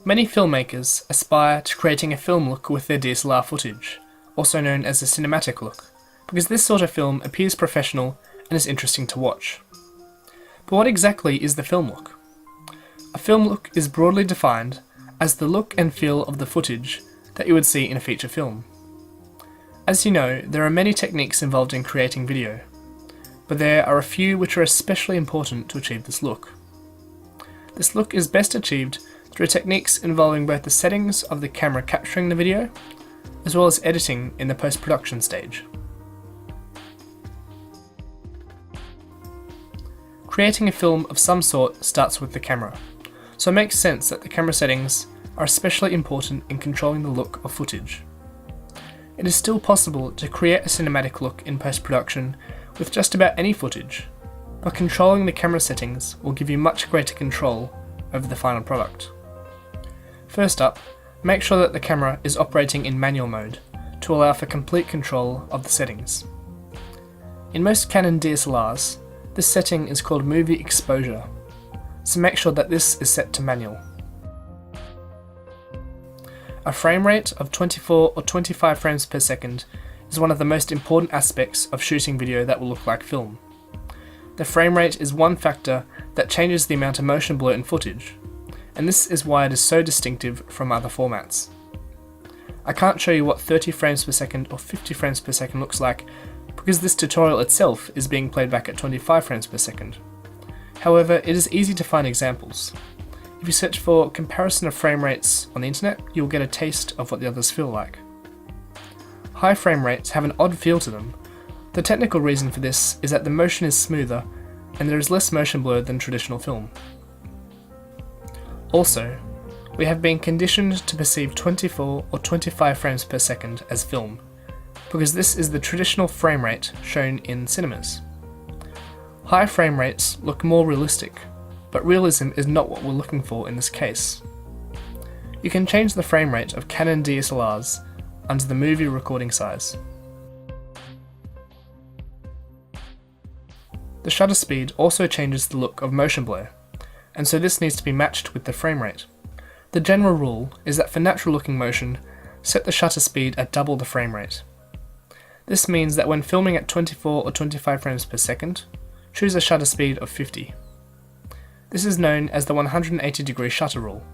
Many filmmakers aspire to creating a film look with their DSLR footage, also known as a cinematic look, because this sort of film appears professional and is interesting to watch. But what exactly is the film look? A film look is broadly defined as the look and feel of the footage that you would see in a feature film. As you know, there are many techniques involved in creating video, but there are a few which are especially important to achieve this look. This look is best achieved through techniques involving both the settings of the camera capturing the video, as well as editing in the post-production stage. Creating a film of some sort starts with the camera, so it makes sense that the camera settings are especially important in controlling the look of footage. It is still possible to create a cinematic look in post-production with just about any footage, but controlling the camera settings will give you much greater control over the final product. First up, make sure that the camera is operating in manual mode to allow for complete control of the settings. In most Canon DSLRs, this setting is called movie exposure, so make sure that this is set to manual. A frame rate of 24 or 25 frames per second is one of the most important aspects of shooting video that will look like film. The frame rate is one factor that changes the amount of motion blur in footage, and this is why it is so distinctive from other formats. I can't show you what 30 frames per second or 50 frames per second looks like because this tutorial itself is being played back at 25 frames per second. However, it is easy to find examples. If you search for comparison of frame rates on the internet, you'll get a taste of what the others feel like. High frame rates have an odd feel to them. The technical reason for this is that the motion is smoother and there is less motion blur than traditional film. Also, we have been conditioned to perceive 24 or 25 frames per second as film, because this is the traditional frame rate shown in cinemas. High frame rates look more realistic, but realism is not what we're looking for in this case. You can change the frame rate of Canon DSLRs under the movie recording size. The shutter speed also changes the look of motion blur, and so this needs to be matched with the frame rate. The general rule is that for natural looking motion, set the shutter speed at double the frame rate. This means that when filming at 24 or 25 frames per second, choose a shutter speed of 50. This is known as the 180-degree shutter rule,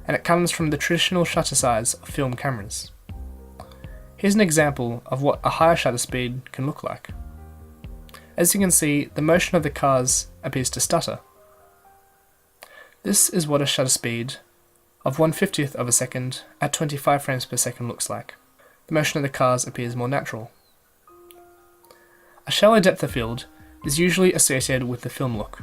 and it comes from the traditional shutter size of film cameras. Here's an example of what a higher shutter speed can look like. As you can see, the motion of the cars appears to stutter. This is what a shutter speed of 1/50th of a second at 25 frames per second looks like. The motion of the cars appears more natural. A shallow depth of field is usually associated with the film look.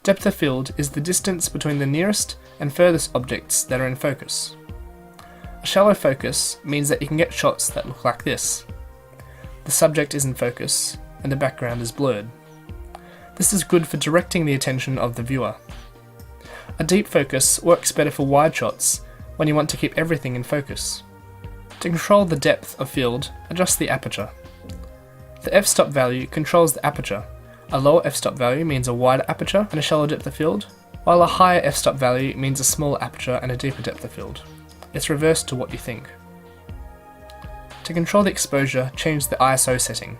Depth of field is the distance between the nearest and furthest objects that are in focus. A shallow focus means that you can get shots that look like this. The subject is in focus and the background is blurred. This is good for directing the attention of the viewer. A deep focus works better for wide shots when you want to keep everything in focus. To control the depth of field, adjust the aperture. The f-stop value controls the aperture. A lower f-stop value means a wider aperture and a shallow depth of field, while a higher f-stop value means a smaller aperture and a deeper depth of field. It's reversed to what you think. To control the exposure, change the ISO setting.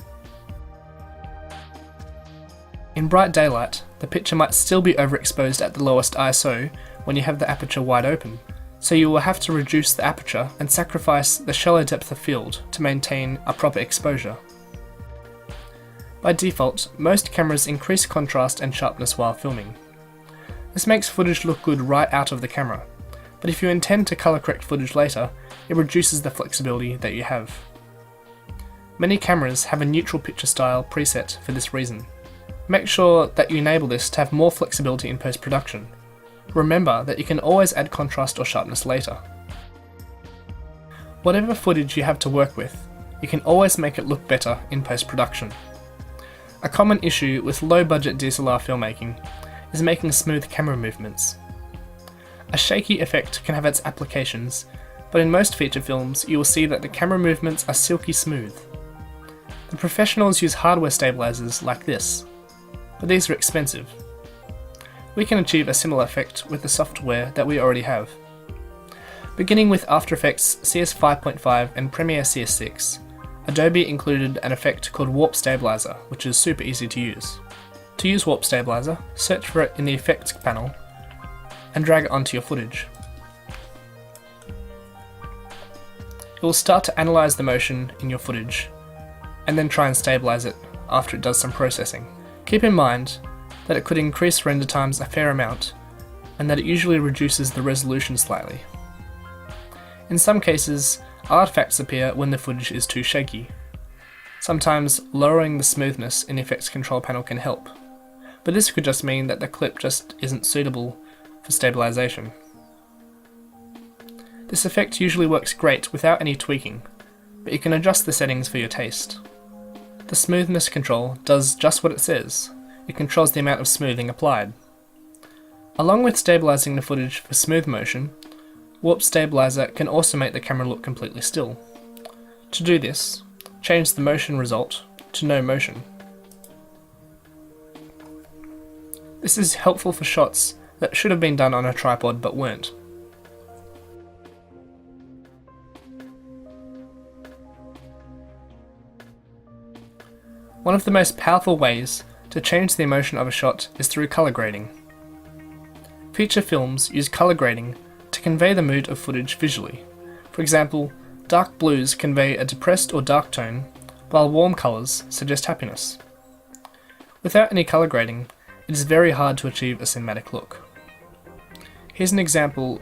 In bright daylight, the picture might still be overexposed at the lowest ISO when you have the aperture wide open, so you will have to reduce the aperture and sacrifice the shallow depth of field to maintain a proper exposure. By default, most cameras increase contrast and sharpness while filming. This makes footage look good right out of the camera, but if you intend to color correct footage later, it reduces the flexibility that you have. Many cameras have a neutral picture style preset for this reason. Make sure that you enable this to have more flexibility in post-production. Remember that you can always add contrast or sharpness later. Whatever footage you have to work with, you can always make it look better in post-production. A common issue with low-budget DSLR filmmaking is making smooth camera movements. A shaky effect can have its applications, but in most feature films you will see that the camera movements are silky smooth. The professionals use hardware stabilizers like this, but these are expensive. We can achieve a similar effect with the software that we already have. Beginning with After Effects CS 5.5 and Premiere CS6, Adobe included an effect called Warp Stabilizer, which is super easy to use. To use Warp Stabilizer, search for it in the Effects panel and drag it onto your footage. It will start to analyze the motion in your footage and then try and stabilize it after it does some processing. Keep in mind that it could increase render times a fair amount and that it usually reduces the resolution slightly. In some cases, artifacts appear when the footage is too shaky. Sometimes lowering the smoothness in the effects control panel can help, but this could just mean that the clip just isn't suitable for stabilization. This effect usually works great without any tweaking, but you can adjust the settings for your taste. The smoothness control does just what it says. It controls the amount of smoothing applied. Along with stabilizing the footage for smooth motion, Warp Stabilizer can also make the camera look completely still. To do this, change the motion result to no motion. This is helpful for shots that should have been done on a tripod but weren't. One of the most powerful ways to change the emotion of a shot is through color grading. Feature films use color grading to convey the mood of footage visually. For example, dark blues convey a depressed or dark tone, while warm colors suggest happiness. Without any color grading, it is very hard to achieve a cinematic look. Here's an example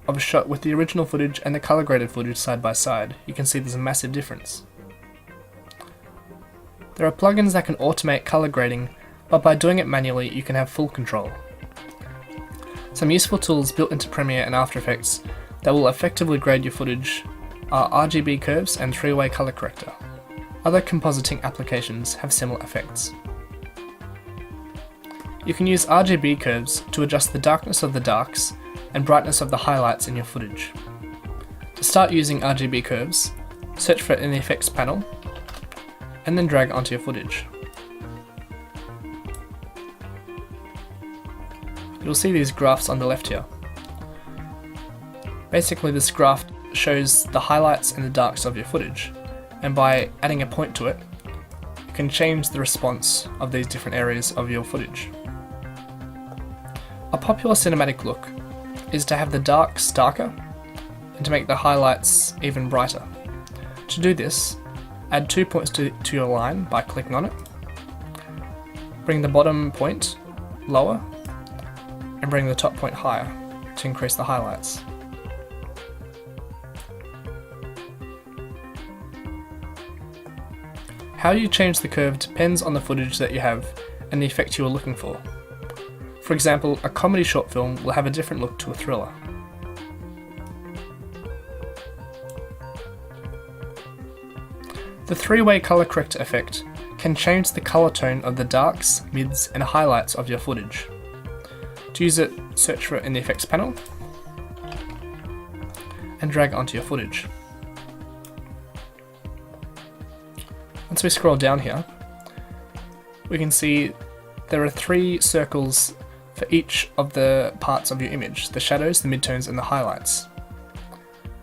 of a shot with the original footage and the color graded footage side by side. You can see there's a massive difference. There are plugins that can automate color grading, but by doing it manually you can have full control. Some useful tools built into Premiere and After Effects that will effectively grade your footage are RGB curves and three-way color corrector. Other compositing applications have similar effects. You can use RGB curves to adjust the darkness of the darks and brightness of the highlights in your footage. To start using RGB curves, search for it in the Effects panel and then drag onto your footage. You'll see these graphs on the left here. Basically, this graph shows the highlights and the darks of your footage, and by adding a point to it, you can change the response of these different areas of your footage. A popular cinematic look is to have the darks darker and to make the highlights even brighter. To do this, add 2 points to your line by clicking on it, bring the bottom point lower, and bring the top point higher to increase the highlights. How you change the curve depends on the footage that you have and the effect you are looking for. For example, a comedy short film will have a different look to a thriller. The three-way color corrector effect can change the color tone of the darks, mids, and highlights of your footage. To use it, search for it in the Effects panel and drag onto your footage. Once we scroll down here, we can see there are 3 circles for each of the parts of your image: the shadows, the midtones, and the highlights.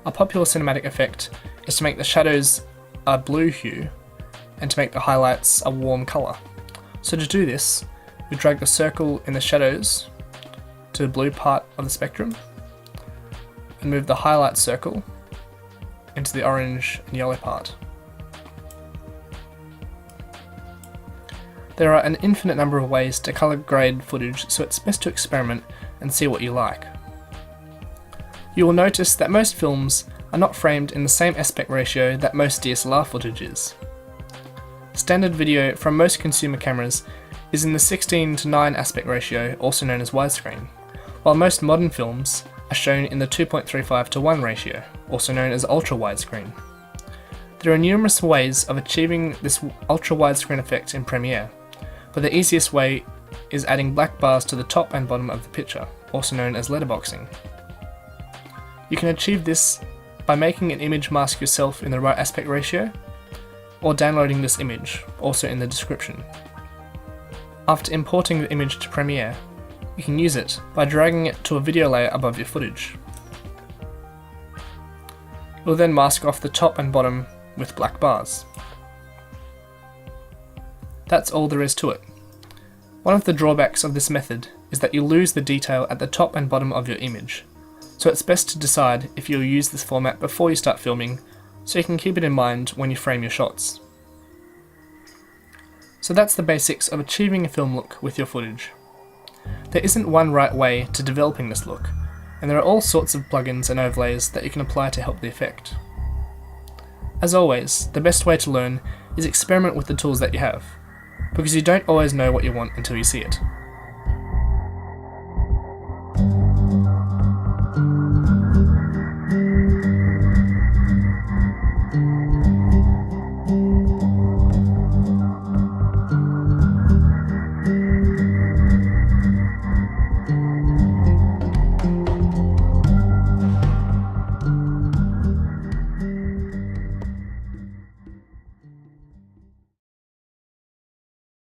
A popular cinematic effect is to make the shadows a blue hue and to make the highlights a warm color. So to do this, we drag the circle in the shadows to the blue part of the spectrum and move the highlight circle into the orange and yellow part. There are an infinite number of ways to color grade footage, so it's best to experiment and see what you like. You will notice that most films are not framed in the same aspect ratio that most DSLR footage is. Standard video from most consumer cameras is in the 16:9 aspect ratio, also known as widescreen, while most modern films are shown in the 2.35:1 ratio, also known as ultra widescreen. There are numerous ways of achieving this ultra widescreen effect in Premiere, but the easiest way is adding black bars to the top and bottom of the picture, also known as letterboxing. You can achieve this by making an image mask yourself in the right aspect ratio, or downloading this image, also in the description. After importing the image to Premiere, you can use it by dragging it to a video layer above your footage. We'll then mask off the top and bottom with black bars. That's all there is to it. One of the drawbacks of this method is that you lose the detail at the top and bottom of your image, so it's best to decide if you'll use this format before you start filming, so you can keep it in mind when you frame your shots. So that's the basics of achieving a film look with your footage. There isn't one right way to developing this look, and there are all sorts of plugins and overlays that you can apply to help the effect. As always, the best way to learn is experiment with the tools that you have, because you don't always know what you want until you see it.